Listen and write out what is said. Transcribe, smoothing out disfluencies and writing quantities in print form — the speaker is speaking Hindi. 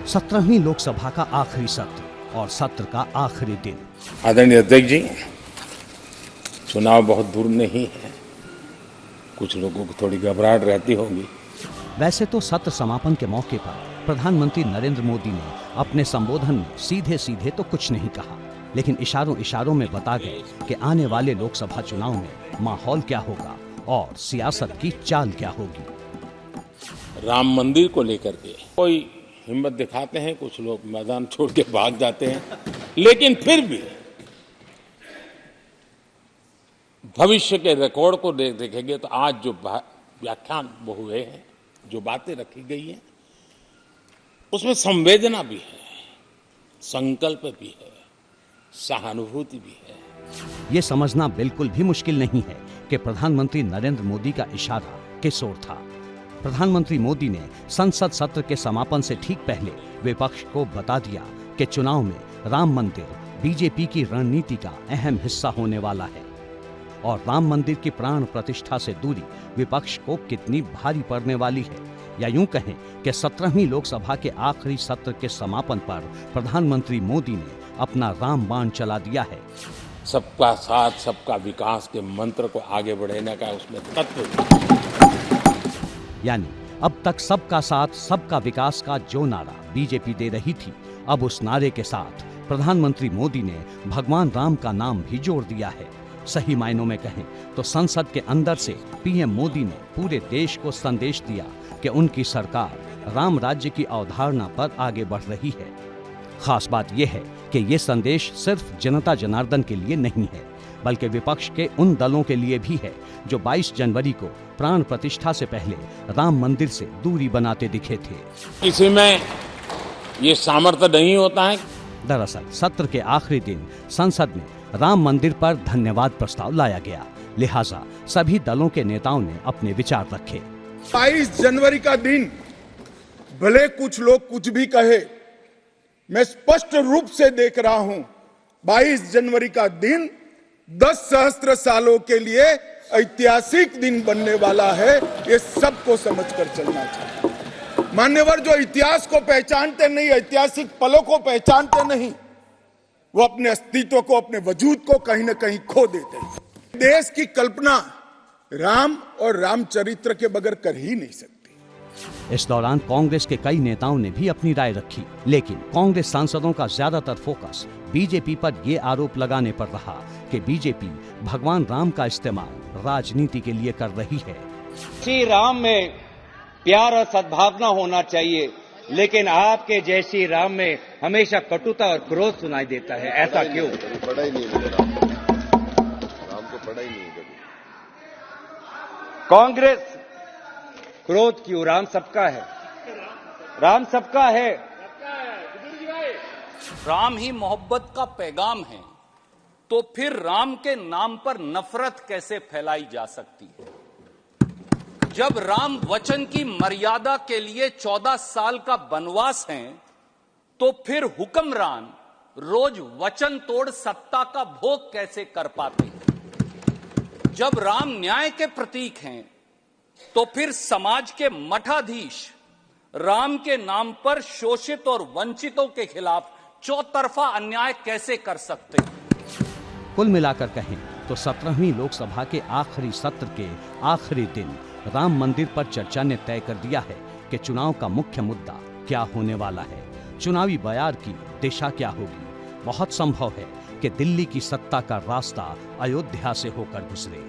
17वीं लोकसभा का आखिरी सत्र और सत्र का आखिरी दिन। आदरणीय अध्यक्ष जी, चुनाव बहुत दूर नहीं है, कुछ लोगों को थोड़ी घबराहट रहती होगी। वैसे तो सत्र समापन के मौके पर प्रधानमंत्री नरेंद्र मोदी ने अपने संबोधन में सीधे सीधे तो कुछ नहीं कहा, लेकिन इशारों इशारों में बता गए कि आने वाले लोकसभा चुनाव में माहौल क्या होगा और सियासत की चाल क्या होगी। राम मंदिर को लेकर के कोई हिम्मत दिखाते हैं, कुछ लोग मैदान छोड़ के भाग जाते हैं, लेकिन फिर भी भविष्य के रिकॉर्ड को देखेंगे तो आज जो व्याख्यान वो हुए हैं, जो बातें रखी गई हैं, उसमें संवेदना भी है, संकल्प भी है, सहानुभूति भी है। ये समझना बिल्कुल भी मुश्किल नहीं है कि प्रधानमंत्री नरेंद्र मोदी का इशारा किस ओर था। प्रधानमंत्री मोदी ने संसद सत्र के समापन से ठीक पहले विपक्ष को बता दिया कि चुनाव में राम मंदिर बीजेपी की रणनीति का अहम हिस्सा होने वाला है और राम मंदिर की प्राण प्रतिष्ठा से दूरी विपक्ष को कितनी भारी पड़ने वाली है, या यूं कहें कि 17वीं लोकसभा के आखिरी सत्र के समापन पर प्रधानमंत्री मोदी ने अपना राम बाण चला दिया है। सबका साथ सबका विकास के मंत्र को आगे बढ़ाने का उसमें तत्व, यानी अब तक सबका साथ सबका विकास का जो नारा बीजेपी दे रही थी, अब उस नारे के साथ प्रधानमंत्री मोदी ने भगवान राम का नाम भी जोड़ दिया है। सही मायनों में कहें तो संसद के अंदर से पीएम मोदी ने पूरे देश को संदेश दिया कि उनकी सरकार राम राज्य की अवधारणा पर आगे बढ़ रही है। खास बात यह है कि ये संदेश सिर्फ जनता जनार्दन के लिए नहीं है, बल्कि विपक्ष के उन दलों के लिए भी है जो 22 जनवरी को प्राण प्रतिष्ठा से पहले राम मंदिर से दूरी बनाते दिखे थे। किसी में ये सामर्थ्य नहीं होता है। दरअसल सत्र के आखिरी दिन संसद में राम मंदिर पर धन्यवाद प्रस्ताव लाया गया, लिहाजा सभी दलों के नेताओं ने अपने विचार रखे। 22 जनवरी का दिन, भले कुछ लोग कुछ भी कहे, मैं स्पष्ट रूप से देख रहा हूं 22 जनवरी का दिन 10 सहस्त्र सालों के लिए ऐतिहासिक दिन बनने वाला है। ये सबको समझकर चलना चाहिए। मान्यवर जो इतिहास को पहचानते नहीं, ऐतिहासिक पलों को पहचानते नहीं, वो अपने अस्तित्व को, अपने वजूद को कहीं ना कहीं खो देते हैं। देश की कल्पना राम और रामचरित्र के बगैर कर ही नहीं सकती। इस दौरान कांग्रेस के कई नेताओं ने भी अपनी राय रखी, लेकिन कांग्रेस सांसदों का ज्यादातर फोकस बीजेपी पर यह आरोप लगाने पर रहा कि बीजेपी भगवान राम का इस्तेमाल राजनीति के लिए कर रही है। श्री राम में प्यार और सद्भावना होना चाहिए, लेकिन आपके जैसी राम में हमेशा कटुता और क्रोध सुनाई देता है। ऐसा क्यों? पढ़ा ही नहीं है राम को, पढ़ा ही नहीं है कभी। कांग्रेस क्रोध क्यों? राम सबका है, राम सबका है। राम ही मोहब्बत का पैगाम है, तो फिर राम के नाम पर नफरत कैसे फैलाई जा सकती है? जब राम वचन की मर्यादा के लिए 14 साल का वनवास है, तो फिर हुक्मरान रोज वचन तोड़ सत्ता का भोग कैसे कर पाते हैं? जब राम न्याय के प्रतीक हैं, तो फिर समाज के मठाधीश राम के नाम पर शोषित और वंचितों के खिलाफ चौतरफा अन्याय कैसे कर सकते हैं? कुल मिलाकर कहें तो 17वीं लोकसभा के आखिरी सत्र के आखिरी दिन राम मंदिर पर चर्चा ने तय कर दिया है कि चुनाव का मुख्य मुद्दा क्या होने वाला है, चुनावी बयार की दिशा क्या होगी। बहुत संभव है कि दिल्ली की सत्ता का रास्ता अयोध्या से होकर गुजरे।